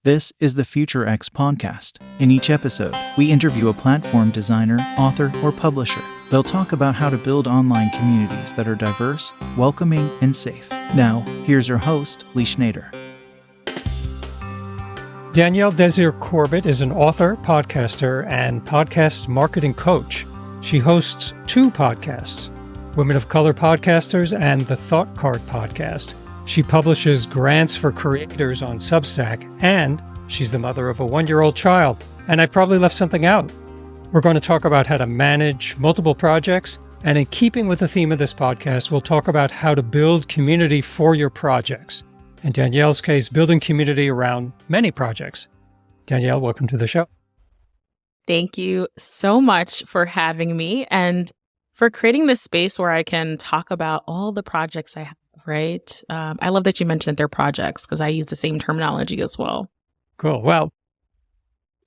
This is the Future X podcast. In each episode, we interview a platform designer, author, or publisher. They'll talk about how to build online communities that are diverse, welcoming, and safe. Now, here's your host, Lee Schneider. Danielle Desir Corbett is an author, podcaster, and podcast marketing coach. She hosts two podcasts, Women of Color Podcasters and the Thought Card Podcast. She publishes grants for creators on Substack, and she's the mother of a 1-year-old child. And I probably left something out. We're going to talk about how to manage multiple projects, and in keeping with the theme of this podcast, we'll talk about how to build community for your projects. In Danielle's case, building community around many projects. Danielle, welcome to the show. Thank you so much for having me and for creating this space where I can talk about all the projects I have, right? I love that you mentioned they're projects because I use the same terminology as well. Cool. Well,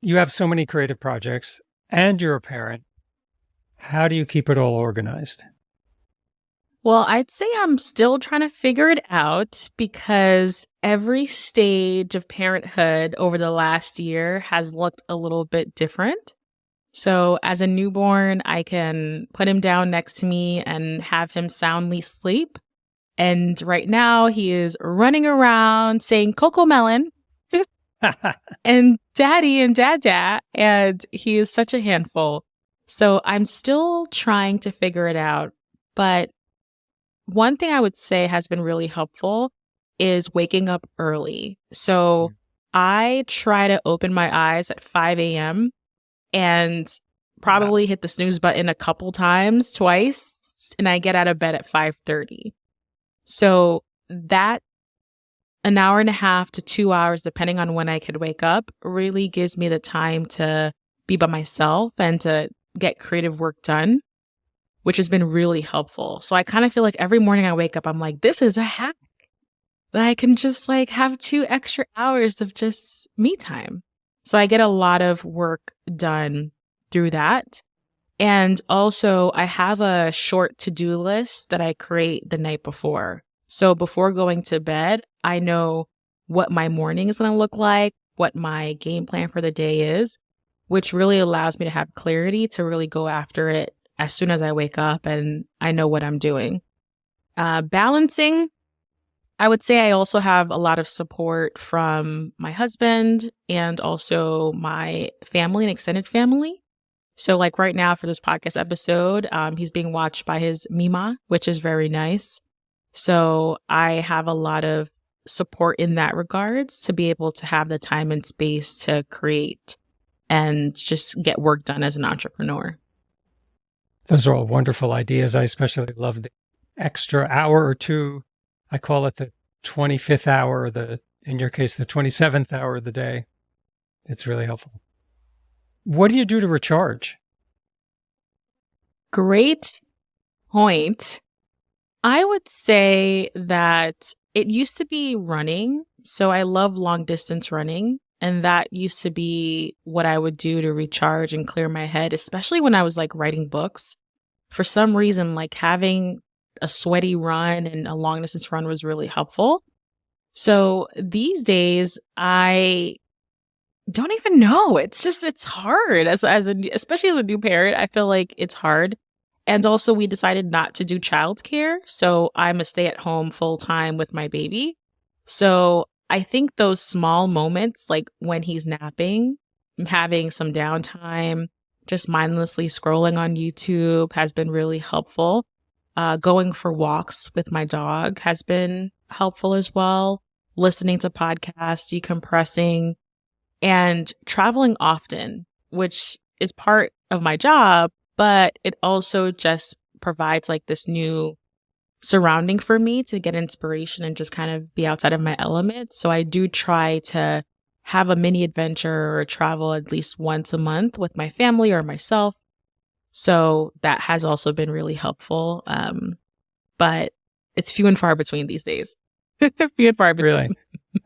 you have so many creative projects and you're a parent. How do you keep it all organized? Well, I'd say I'm still trying to figure it out because every stage of parenthood over the last year has looked a little bit different. So as a newborn, I can put him down next to me and have him soundly sleep. And right now he is running around saying Coco Melon and Daddy and Dada, and he is such a handful. So I'm still trying to figure it out. But one thing I would say has been really helpful is waking up early. So I try to open my eyes at 5 a.m. and probably hit the snooze button a couple times, twice, and I get out of bed at 5:30. So that an hour and a half to 2 hours, depending on when I could wake up, really gives me the time to be by myself and to get creative work done, which has been really helpful. So I kind of feel like every morning I wake up, I'm like, this is a hack that I can just like have 2 extra hours of just me time. So I get a lot of work done through that. And also I have a short to-do list that I create the night before. So before going to bed, I know what my morning is going to look like, what my game plan for the day is, which really allows me to have clarity to really go after it as soon as I wake up and I know what I'm doing. Balancing, I would say I also have a lot of support from my husband and also my family and extended family. So like right now for this podcast episode, he's being watched by his Mima, which is very nice. So I have a lot of support in that regards to be able to have the time and space to create and just get work done as an entrepreneur. Those are all wonderful ideas. I especially love the extra hour or two. I call it the 25th hour, in your case, the 27th hour of the day. It's really helpful. What do you do to recharge? Great point. I would say that it used to be running. So I love long distance running. And that used to be what I would do to recharge and clear my head, especially when I was like writing books. For some reason, like having a sweaty run and a long distance run was really helpful. So these days, I don't even know. It's hard especially as a new parent. I feel like it's hard. And also we decided not to do childcare. So I'm a stay-at-home full-time with my baby. So I think those small moments, like when he's napping, having some downtime, just mindlessly scrolling on YouTube has been really helpful. Going for walks with my dog has been helpful as well. Listening to podcasts, decompressing, and traveling often, which is part of my job, but it also just provides like this new surrounding for me to get inspiration and just kind of be outside of my element. So I do try to have a mini adventure or travel at least once a month with my family or myself. So that has also been really helpful. But it's few and far between these days. Few and far between. Really?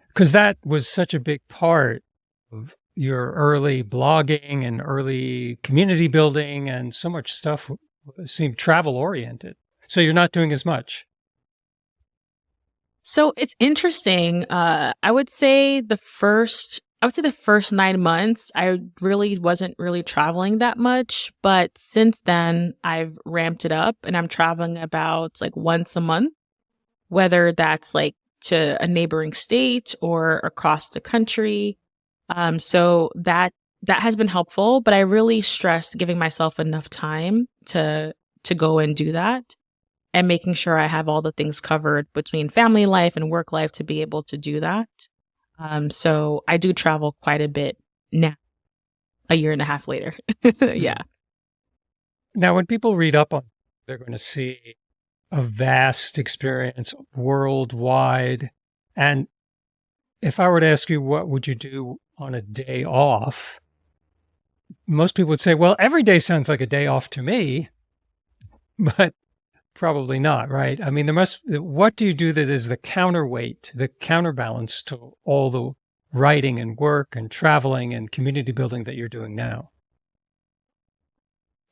Because that was such a big part of your early blogging and early community building, and so much stuff seemed travel oriented. So you're not doing as much. So it's interesting. I would say the first I would say the first 9 months, I really wasn't really traveling that much. But since then, I've ramped it up and I'm traveling about like once a month, whether that's like to a neighboring state or across the country. So that has been helpful, but I really stress giving myself enough time to go and do that and making sure I have all the things covered between family life and work life to be able to do that. So I do travel quite a bit now, a year and a half later. Yeah. Now, when people read up on, they're going to see a vast experience worldwide. And if I were to ask you, what would you do on a day off? Most people would say, well, every day sounds like a day off to me, but probably not, right? I mean, what do you do that is the counterweight, the counterbalance to all the writing and work and traveling and community building that you're doing now?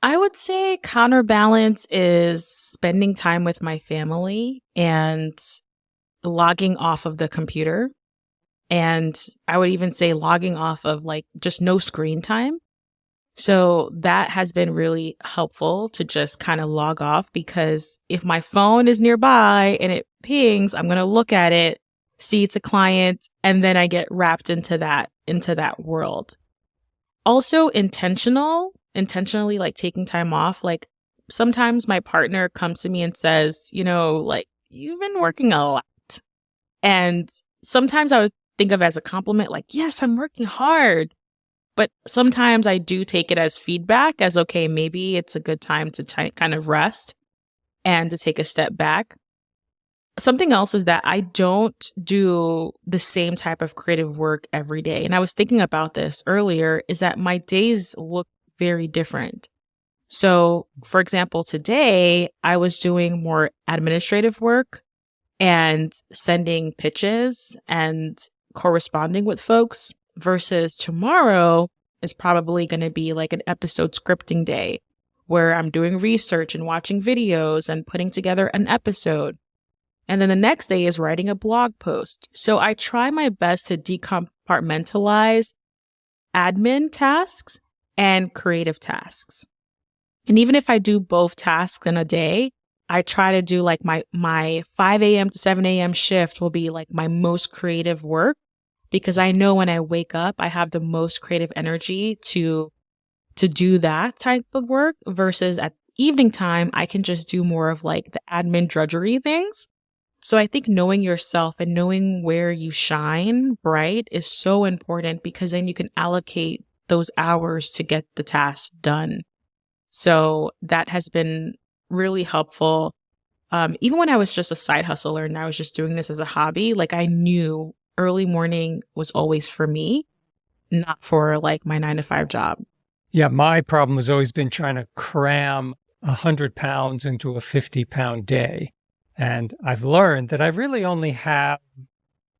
I would say counterbalance is spending time with my family and logging off of the computer. And I would even say logging off of like just no screen time. So that has been really helpful to just kind of log off, because if my phone is nearby and it pings, I'm going to look at it, see it's a client, and then I get wrapped into that world. Also intentionally like taking time off. Like sometimes my partner comes to me and says, like, you've been working a lot. And sometimes I would think of it as a compliment, like, yes, I'm working hard. But sometimes I do take it as feedback, as, okay, maybe it's a good time to kind of rest and to take a step back. Something else is that I don't do the same type of creative work every day. And I was thinking about this earlier, is that my days look very different. So, for example, today I was doing more administrative work and sending pitches and corresponding with folks, versus tomorrow is probably going to be like an episode scripting day where I'm doing research and watching videos and putting together an episode. And then the next day is writing a blog post. So I try my best to decompartmentalize admin tasks and creative tasks. And even if I do both tasks in a day, I try to do like my 5 a.m. to 7 a.m. shift will be like my most creative work, because I know when I wake up, I have the most creative energy to do that type of work, versus at evening time, I can just do more of like the admin drudgery things. So I think knowing yourself and knowing where you shine bright is so important, because then you can allocate those hours to get the task done. So that has been really helpful. Even when I was just a side hustler and I was just doing this as a hobby, like I knew early morning was always for me, not for like my 9-to-5 job. Yeah, my problem has always been trying to cram 100 pounds into a 50-pound day. And I've learned that I really only have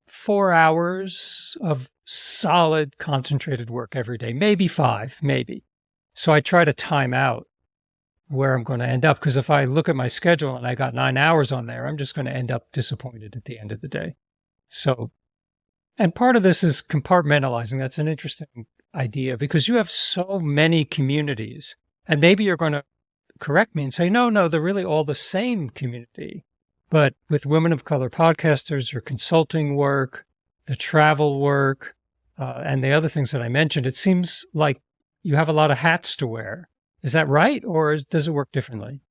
4 hours of solid, concentrated work every day, maybe 5, maybe. So I try to time out where I'm going to end up, because if I look at my schedule and I got 9 hours on there, I'm just going to end up disappointed at the end of the day. So, and part of this is compartmentalizing. That's an interesting idea, because you have so many communities, and maybe you're going to correct me and say, no, they're really all the same community. But with Women of Color podcasters, your consulting work, the travel work, and the other things that I mentioned, it seems like you have a lot of hats to wear. Is that right? Or does it work differently?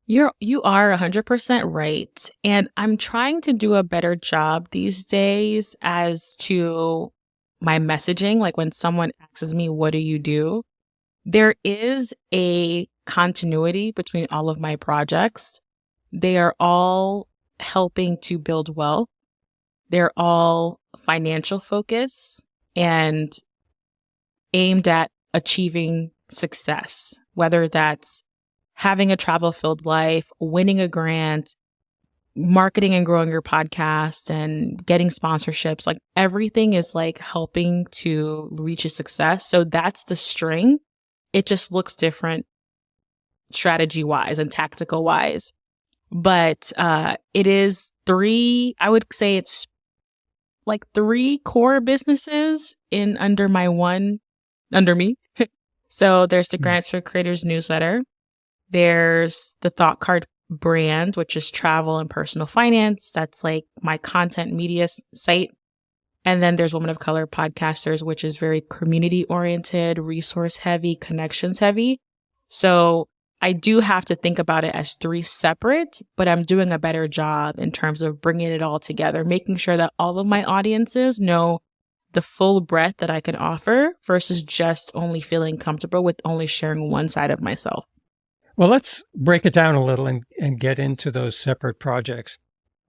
You are 100% right. And I'm trying to do a better job these days as to my messaging. Like when someone asks me, what do you do? There is a continuity between all of my projects. They are all helping to build wealth. They're all financial focus and aimed at achieving success, whether that's having a travel-filled life, winning a grant, marketing and growing your podcast, and getting sponsorships. Like everything is like helping to reach a success. So that's the string. It just looks different strategy-wise and tactical-wise. But it is 3, I would say it's like 3 core businesses under me. So there's the Grants for Creators newsletter. There's the Thought Card brand, which is travel and personal finance. That's like my content media site. And then there's Women of Color Podcasters, which is very community oriented, resource heavy, connections heavy. So I do have to think about it as 3 separate, but I'm doing a better job in terms of bringing it all together, making sure that all of my audiences know the full breadth that I can offer versus just only feeling comfortable with only sharing one side of myself. Well, let's break it down a little and get into those separate projects.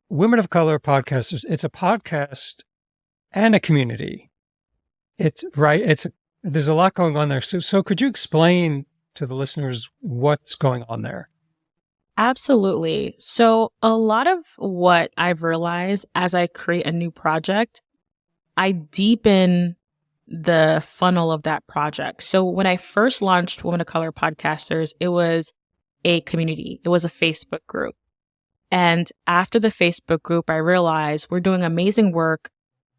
Women of Color Podcasters, it's a podcast and a community. It's right. There's a lot going on there. So could you explain to the listeners what's going on there? Absolutely. So a lot of what I've realized as I create a new project, I deepen the funnel of that project. So when I first launched Women of Color Podcasters, it was a community. It was a Facebook group. And after the Facebook group, I realized we're doing amazing work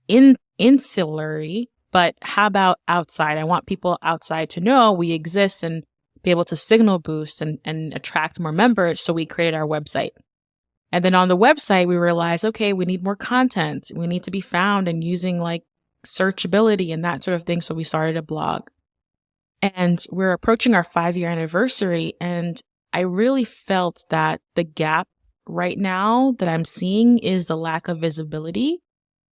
insularly, but how about outside? I want people outside to know we exist and be able to signal boost and attract more members. So we created our website. And then on the website, we realized, okay, we need more content. We need to be found and using like searchability and that sort of thing. So we started a blog. And we're approaching our 5-year anniversary. And I really felt that the gap right now that I'm seeing is the lack of visibility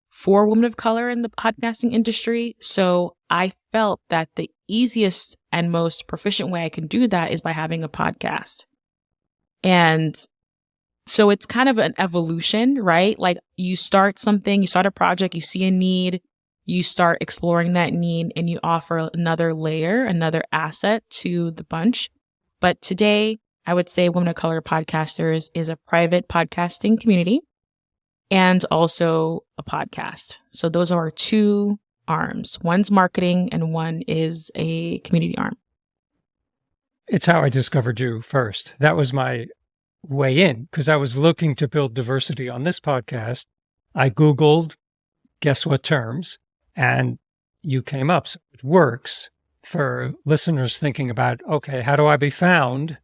for women of color in the podcasting industry. So I felt that the easiest and most proficient way I can do that is by having a podcast. And so it's kind of an evolution, right? Like you start something, you start a project, you see a need, you start exploring that need, and you offer another layer, another asset to the bunch. But today, I would say Women of Color Podcasters is a private podcasting community and also a podcast. So those are our 2 arms. One's marketing and one is a community arm. It's how I discovered you first. That was my way in because I was looking to build diversity on this podcast. I Googled, guess what terms, and you came up. So it works for listeners thinking about, okay, how do I be found?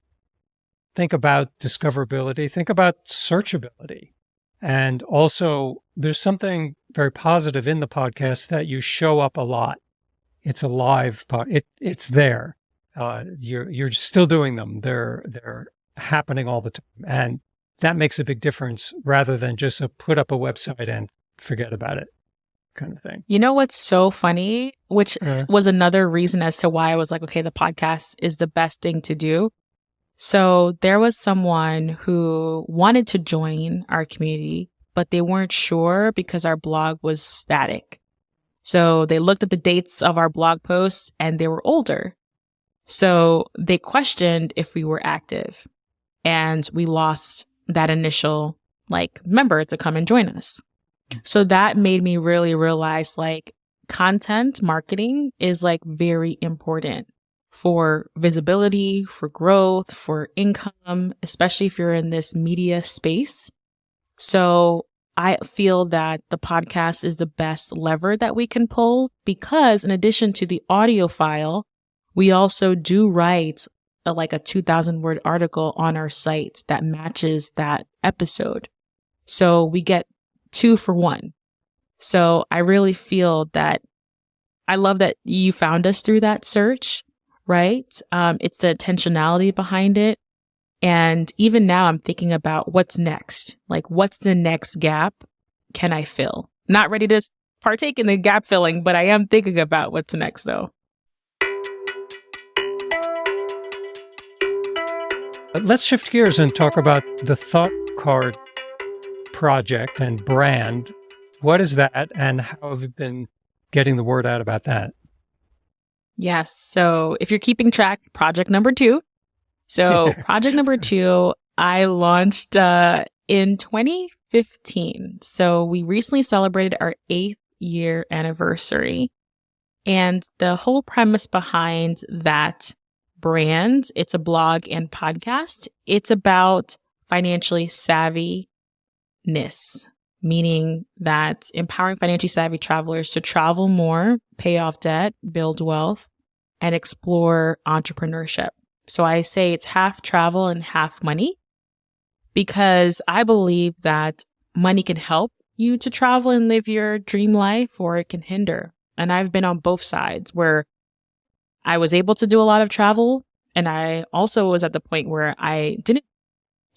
Think about discoverability, think about searchability. And also there's something very positive in the podcast that you show up a lot. It's a live it's there. You're still doing them. They're happening all the time. And that makes a big difference rather than just put up a website and forget about it kind of thing. You know what's so funny, which was another reason as to why I was like, okay, the podcast is the best thing to do. So there was someone who wanted to join our community, but they weren't sure because our blog was static. So they looked at the dates of our blog posts and they were older. So they questioned if we were active, and we lost that initial member to come and join us. So that made me really realize content marketing is very important for visibility, for growth, for income, especially if you're in this media space. So I feel that the podcast is the best lever that we can pull because in addition to the audio file, we also do write a 2,000 word article on our site that matches that episode. So we get 2 for 1. So I really feel that I love that you found us through that search, right? It's the intentionality behind it. And even now I'm thinking about what's next. What's the next gap can I fill? Not ready to partake in the gap filling, but I am thinking about what's next though. Let's shift gears and talk about the Thought Card project and brand. What is that and how have you been getting the word out about that? Yes. So if you're keeping track, project number 2. So project number 2, I launched in 2015. So we recently celebrated our 8th year anniversary. And the whole premise behind that brand, it's a blog and podcast. It's about financially savviness. meaning that empowering financially savvy travelers to travel more, pay off debt, build wealth, and explore entrepreneurship. So I say it's half travel and half money because I believe that money can help you to travel and live your dream life, or it can hinder. And I've been on both sides where I was able to do a lot of travel, and I also was at the point where I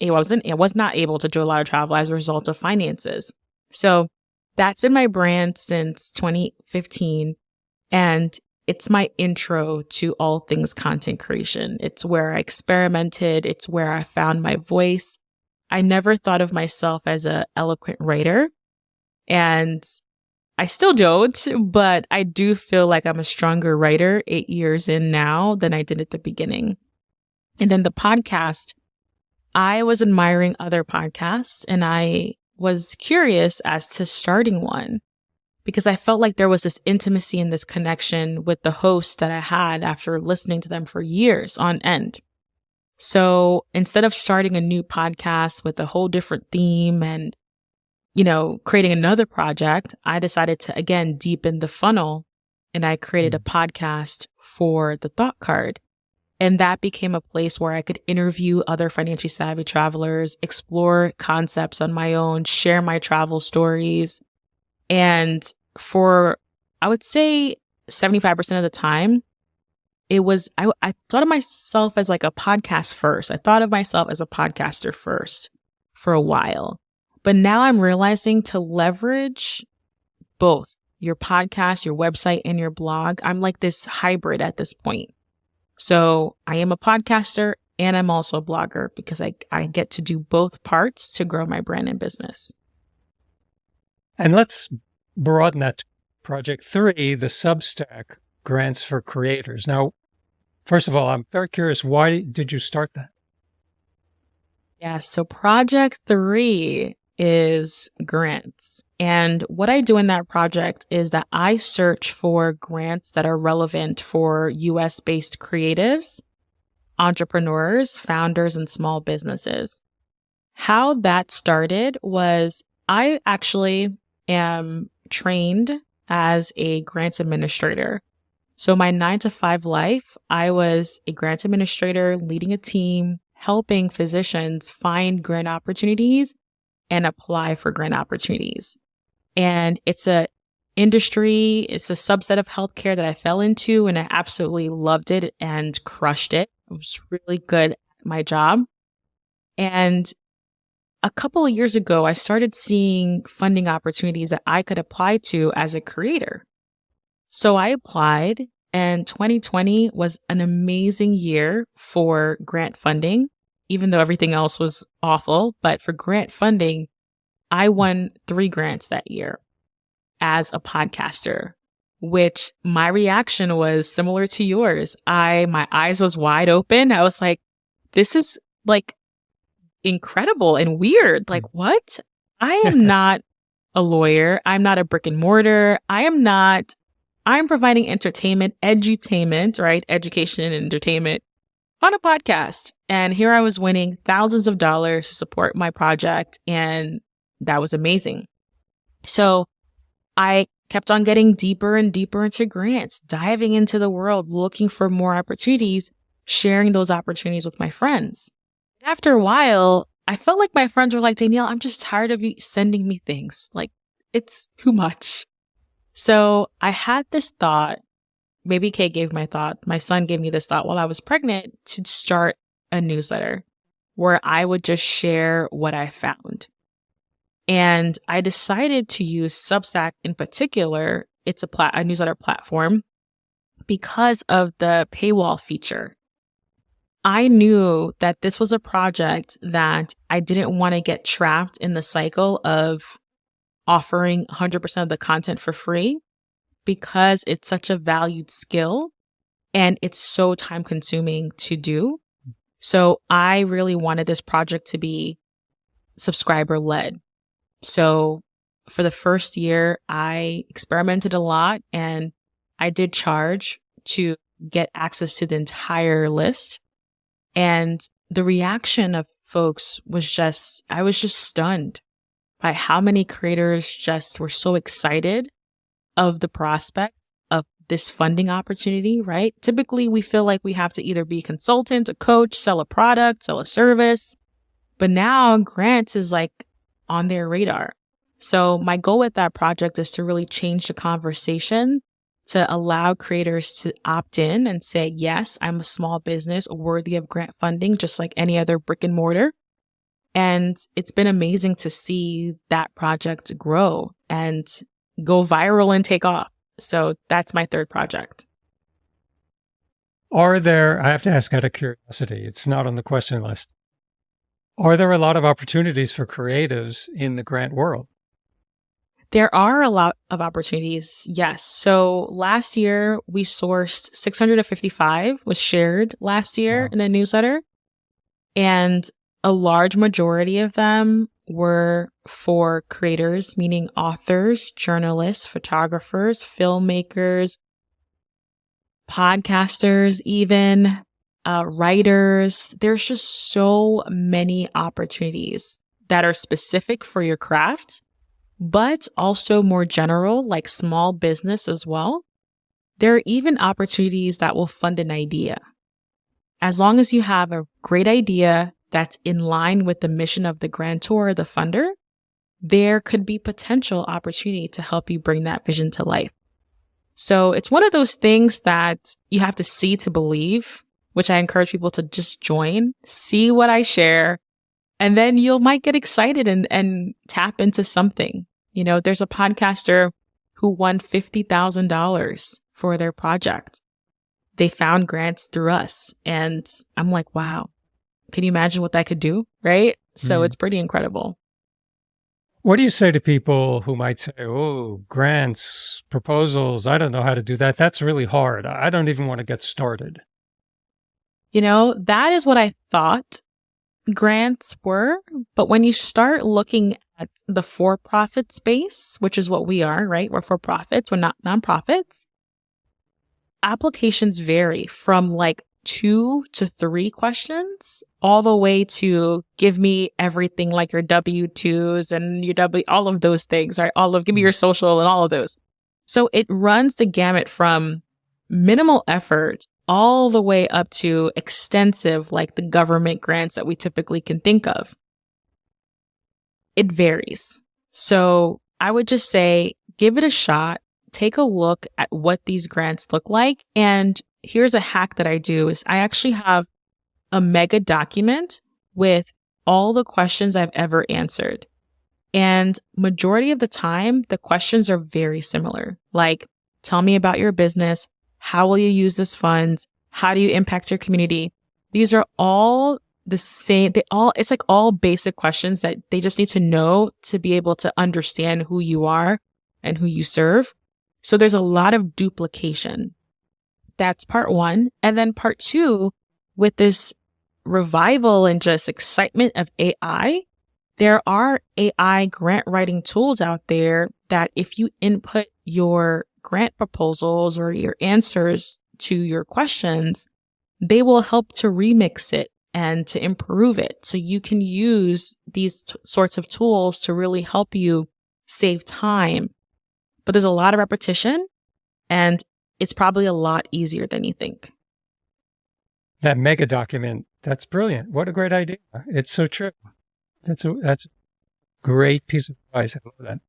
was not able to do a lot of travel as a result of finances. So that's been my brand since 2015. And it's my intro to all things content creation. It's where I experimented. It's where I found my voice. I never thought of myself as an eloquent writer, and I still don't, but I do feel like I'm a stronger writer 8 years in now than I did at the beginning. And then the podcast, I was admiring other podcasts and I was curious as to starting one because I felt like there was this intimacy and this connection with the hosts that I had after listening to them for years on end. So instead of starting a new podcast with a whole different theme and, creating another project, I decided to, again, deepen the funnel, and I created a podcast for the Thought Card. And that became a place where I could interview other financially savvy travelers, explore concepts on my own, share my travel stories. And for, I would say 75% of the time, I thought of myself as like a podcast first. I thought of myself as a podcaster first for a while. But now I'm realizing to leverage both your podcast, your website, and your blog. I'm like this hybrid at this point. So I am a podcaster and I'm also a blogger because I get to do both parts to grow my brand and business. And let's broaden that to Project 3, the Substack grants for creators. Now, first of all, I'm very curious, why did you start that? Yeah, so Project 3 is grants. And what I do in that project is that I search for grants that are relevant for US-based creatives, entrepreneurs, founders, and small businesses. How that started was I actually am trained as a grants administrator. So my 9-to-5 life, I was a grants administrator, leading a team, helping physicians find grant opportunities and apply for grant opportunities. And it's a subset of healthcare that I fell into, and I absolutely loved it and crushed it. I was really good at my job. And a couple of years ago, I started seeing funding opportunities that I could apply to as a creator. So I applied, and 2020 was an amazing year for grant funding, even though everything else was awful. But for grant funding, I won 3 grants that year as a podcaster, which my reaction was similar to yours. My eyes was wide open. I was like, this is like incredible and weird. Like, what? I am not a lawyer. I'm not a brick and mortar. I'm providing entertainment, edutainment, right? Education and entertainment on a podcast. And here I was winning thousands of dollars to support my project. And that was amazing. So I kept on getting deeper and deeper into grants, diving into the world, looking for more opportunities, sharing those opportunities with my friends. After a while, I felt like my friends were like, Danielle, I'm just tired of you sending me things. Like, it's too much. So I had this thought. Baby K gave my thought. My son gave me this thought while I was pregnant to start a newsletter where I would just share what I found. And I decided to use Substack in particular. It's a newsletter platform because of the paywall feature. I knew that this was a project that I didn't want to get trapped in the cycle of offering 100% of the content for free because it's such a valued skill and it's so time consuming to do. So I really wanted this project to be subscriber led. So for the first year, I experimented a lot and I did charge to get access to the entire list. And the reaction of folks was I was just stunned. by how many creators just were so excited of the prospect of this funding opportunity, right? Typically, we feel like we have to either be a consultant, a coach, sell a product, sell a service. But now grants is like on their radar. So my goal with that project is to really change the conversation to allow creators to opt in and say, yes, I'm a small business worthy of grant funding, just like any other brick and mortar. And it's been amazing to see that project grow and go viral and take off. So that's my third project. I have to ask out of curiosity, it's not on the question list. Are there a lot of opportunities for creatives in the grant world? There are a lot of opportunities, yes. So last year, we sourced 655, was shared last year in a newsletter. And a large majority of them were for creators, meaning authors, journalists, photographers, filmmakers, podcasters, even writers. There's just so many opportunities that are specific for your craft, but also more general, like small business as well. There are even opportunities that will fund an idea. As long as you have a great idea that's in line with the mission of the grantor, the funder, there could be potential opportunity to help you bring that vision to life. So it's one of those things that you have to see to believe, which I encourage people to just join, see what I share, and then you might get excited and tap into something. You know, there's a podcaster who won $50,000 for their project. They found grants through us. And I'm like, wow, can you imagine what that could do? Right? So it's pretty incredible. What do you say to people who might say, oh, grants, proposals, I don't know how to do that. That's really hard. I don't even want to get started. You know, that is what I thought grants were. But when you start looking at the for-profit space, which is what we are, right? We're for-profits, we're not nonprofits. Applications vary from like 2 to 3 questions all the way to give me everything like your W-2s and your all of those things, right? Give me your social and all of those. So it runs the gamut from minimal effort all the way up to extensive, like the government grants that we typically can think of. It varies. So I would just say, give it a shot. Take a look at what these grants look like. And here's a hack that I do is I actually have a mega document with all the questions I've ever answered. And majority of the time, the questions are very similar. Like, tell me about your business. How will you use this funds? How do you impact your community? These are all the same. It's like all basic questions that they just need to know to be able to understand who you are and who you serve. So there's a lot of duplication. That's part one. And then part two, with this revival and just excitement of AI, there are AI grant writing tools out there that if you input your grant proposals or your answers to your questions, they will help to remix it and to improve it. So you can use these sorts of tools to really help you save time. But there's a lot of repetition and it's probably a lot easier than you think. That mega document, that's brilliant. What a great idea. It's so true. That's a great piece of advice. I love that.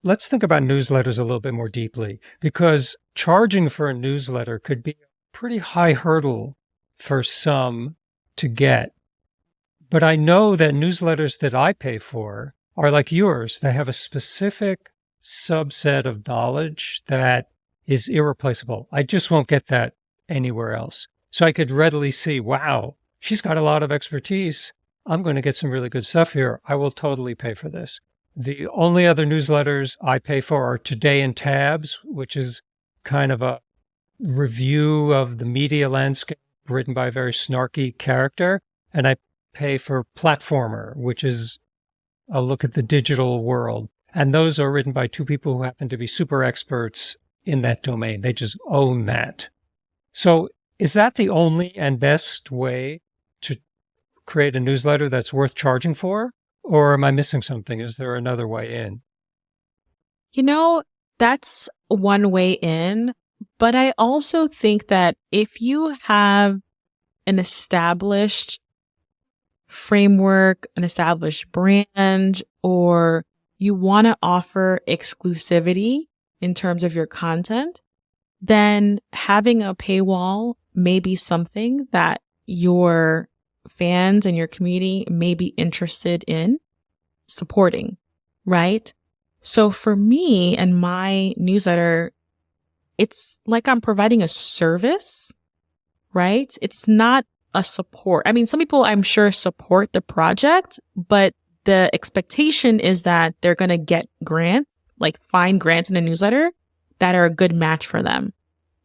Let's think about newsletters a little bit more deeply, because charging for a newsletter could be a pretty high hurdle for some to get. But I know that newsletters that I pay for are like yours. They have a specific subset of knowledge that is irreplaceable. I just won't get that anywhere else. So I could readily see, wow, she's got a lot of expertise. I'm going to get some really good stuff here. I will totally pay for this. The only other newsletters I pay for are Today in Tabs, which is kind of a review of the media landscape written by a very snarky character. And I pay for Platformer, which is a look at the digital world. And those are written by two people who happen to be super experts in that domain. They just own that. So is that the only and best way to create a newsletter that's worth charging for? Or am I missing something? Is there another way in? That's one way in, but I also think that if you have an established framework, an established brand, or you want to offer exclusivity in terms of your content, then having a paywall may be something that your fans and your community may be interested in supporting, right? So for me and my newsletter, it's like I'm providing a service, right? It's not a support. I mean, some people I'm sure support the project, but the expectation is that they're going to get grants, like find grants in a newsletter that are a good match for them.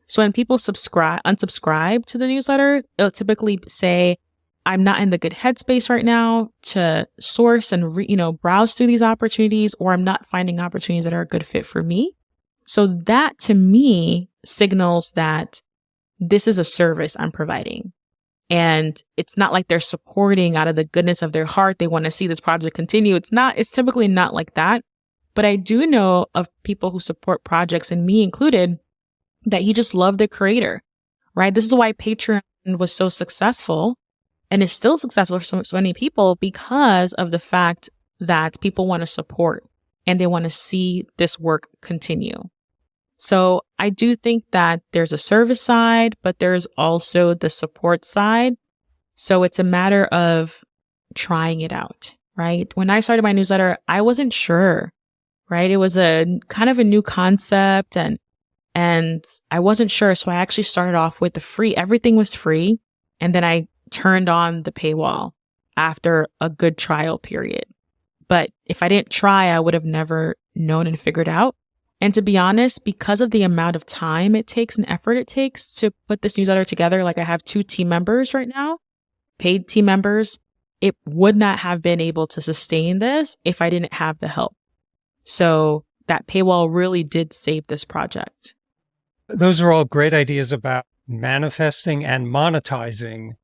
So when people unsubscribe to the newsletter, it'll typically say, I'm not in the good headspace right now to source and browse through these opportunities, or I'm not finding opportunities that are a good fit for me. So that to me signals that this is a service I'm providing. And it's not like they're supporting out of the goodness of their heart. They want to see this project continue. It's typically not like that. But I do know of people who support projects, and me included, that you just love the creator, right? This is why Patreon was so successful and is still successful for so many people, because of the fact that people want to support and they want to see this work continue. So I do think that there's a service side, but there's also the support side. So it's a matter of trying it out, right? When I started my newsletter, I wasn't sure, right? It was a kind of a new concept and I wasn't sure. So I actually started off with the free, everything was free. And then I turned on the paywall after a good trial period. But if I didn't try, I would have never known and figured out. And to be honest, because of the amount of time it takes and effort it takes to put this newsletter together, like I have 2 team members right now, paid team members, it would not have been able to sustain this if I didn't have the help. So that paywall really did save this project. Those are all great ideas about manifesting and monetizing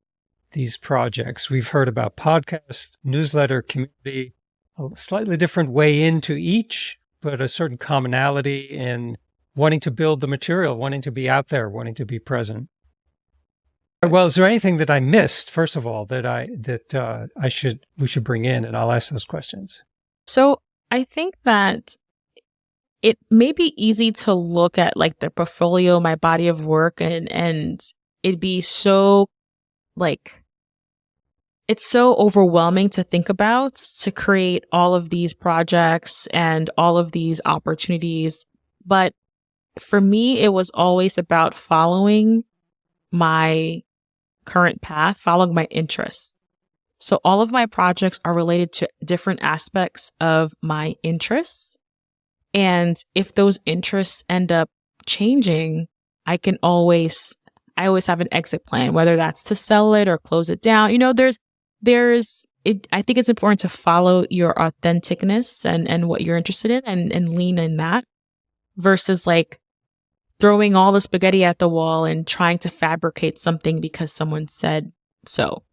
these projects. We've heard about podcast, newsletter, community, a slightly different way into each, but a certain commonality in wanting to build the material, wanting to be out there, wanting to be present. Well, is there anything that I missed, first of all, that we should bring in, and I'll ask those questions? So I think that it may be easy to look at like the portfolio, my body of work, and it'd be so it's so overwhelming to think about, to create all of these projects and all of these opportunities. But for me, it was always about following my current path, following my interests. So all of my projects are related to different aspects of my interests. And if those interests end up changing, I always have an exit plan, whether that's to sell it or close it down. I think it's important to follow your authenticness and what you're interested in and lean in that versus like throwing all the spaghetti at the wall and trying to fabricate something because someone said so.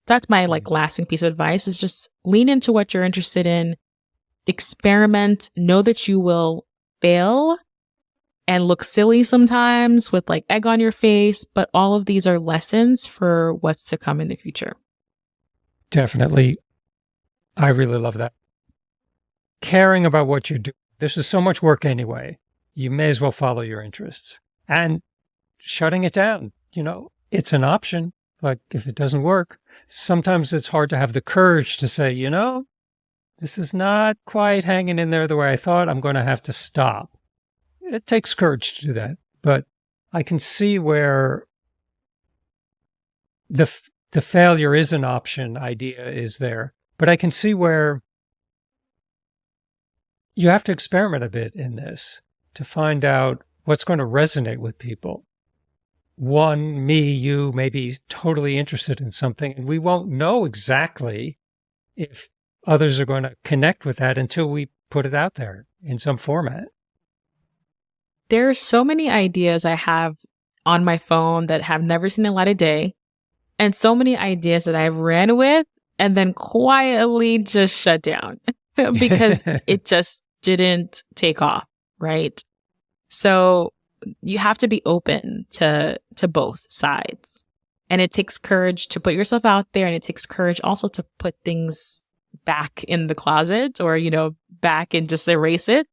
That's my lasting piece of advice, is just lean into what you're interested in, experiment, know that you will fail and look silly sometimes with egg on your face, but all of these are lessons for what's to come in the future. Definitely. I really love that. Caring about what you do. This is so much work anyway. You may as well follow your interests. And shutting it down, it's an option. But if it doesn't work, sometimes it's hard to have the courage to say, this is not quite hanging in there the way I thought. I'm going to have to stop. It takes courage to do that. But I can see where the failure is an option idea is there. But I can see where you have to experiment a bit in this to find out what's going to resonate with people. One, me, you may be totally interested in something, and we won't know exactly if others are going to connect with that until we put it out there in some format. There are so many ideas I have on my phone that have never seen the light of day, and so many ideas that I've ran with and then quietly just shut down because it just didn't take off, right? So you have to be open to both sides. And it takes courage to put yourself out there, and it takes courage also to put things back in the closet or, back and just erase it.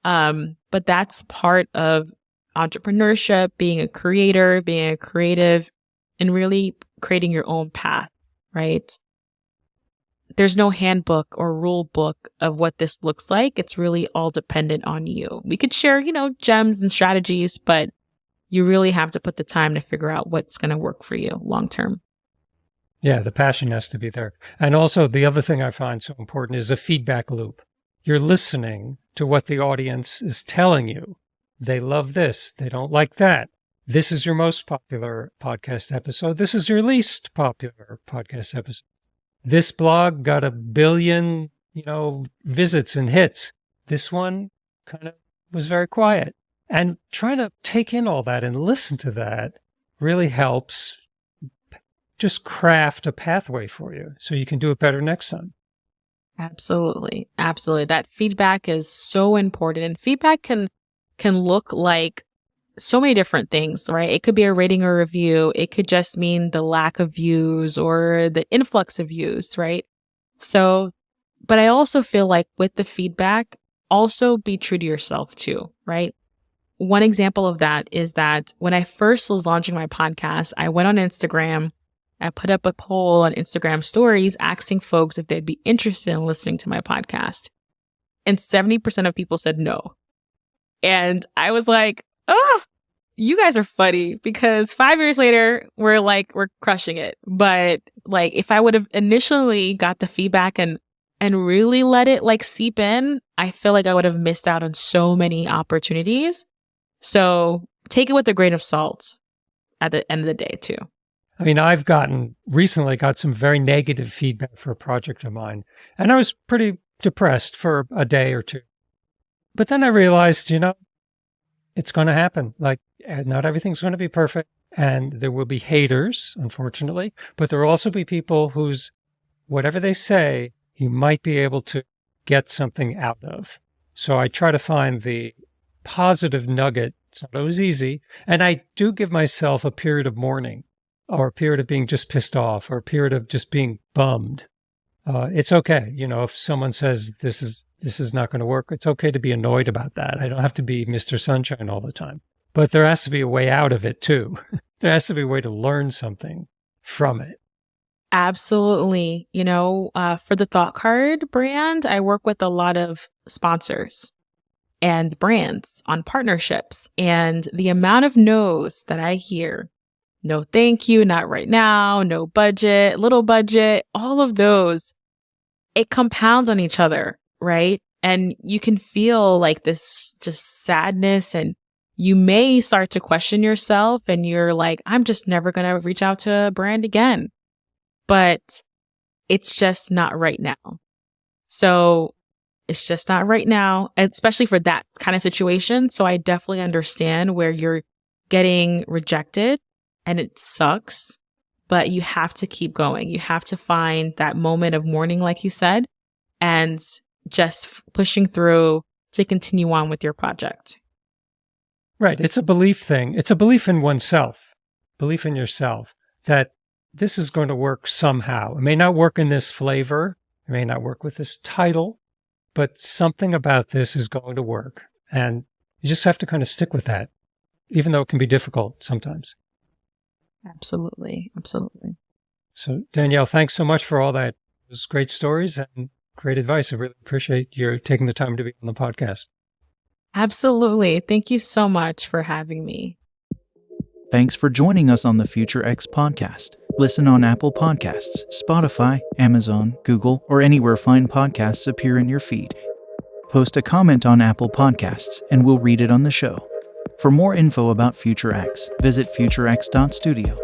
But that's part of entrepreneurship, being a creator, being a creative, and really creating your own path, right? There's no handbook or rule book of what this looks like. It's really all dependent on you. We could share, gems and strategies, but you really have to put the time to figure out what's going to work for you long term. Yeah, the passion has to be there. And also the other thing I find so important is a feedback loop. You're listening to what the audience is telling you. They love this. They don't like that. This is your most popular podcast episode. This is your least popular podcast episode. This blog got 1 billion, visits and hits. This one kind of was very quiet. And trying to take in all that and listen to that really helps just craft a pathway for you so you can do it better next time. Absolutely. Absolutely. That feedback is so important. And feedback can look like so many different things, right? It could be a rating or review. It could just mean the lack of views or the influx of views, right? So, but I also feel like with the feedback, also be true to yourself too, right? One example of that is that when I first was launching my podcast, I went on Instagram. I put up a poll on Instagram stories asking folks if they'd be interested in listening to my podcast. And 70% of people said no. And I was like, oh, you guys are funny, because 5 years later, we're crushing it. But if I would have initially got the feedback and really let it seep in, I feel like I would have missed out on so many opportunities. So take it with a grain of salt at the end of the day too. I mean, I've recently got some very negative feedback for a project of mine, and I was pretty depressed for a day or two. But then I realized, it's going to happen. Not everything's going to be perfect, and there will be haters, unfortunately, but there will also be people whose whatever they say, you might be able to get something out of. So I try to find the positive nugget. It's not always easy. And I do give myself a period of mourning, or a period of being just pissed off, or a period of just being bummed. It's okay. If someone says this is not going to work, it's okay to be annoyed about that. I don't have to be Mr. Sunshine all the time. But there has to be a way out of it too. There has to be a way to learn something from it. Absolutely. For the Thought Card brand, I work with a lot of sponsors and brands on partnerships. And the amount of no's that I hear, no thank you, not right now, no budget, little budget, all of those, it compounds on each other, right? And you can feel this just sadness, and you may start to question yourself, and you're like, I'm just never going to reach out to a brand again. But it's just not right now. So it's just not right now, especially for that kind of situation. So I definitely understand where you're getting rejected and it sucks, but you have to keep going. You have to find that moment of mourning, like you said, and just pushing through to continue on with your project. Right. It's a belief thing. It's a belief in oneself, belief in yourself that this is going to work somehow. It may not work in this flavor. It may not work with this title, but something about this is going to work. And you just have to kind of stick with that, even though it can be difficult sometimes. Absolutely. Absolutely. So Danielle, thanks so much for all that. Those great stories and great advice. I really appreciate you taking the time to be on the podcast. Absolutely. Thank you so much for having me. Thanks for joining us on the Future X podcast. Listen on Apple Podcasts, Spotify, Amazon, Google, or anywhere fine podcasts appear in your feed. Post a comment on Apple Podcasts and we'll read it on the show. For more info about Future X, visit futurex.studio.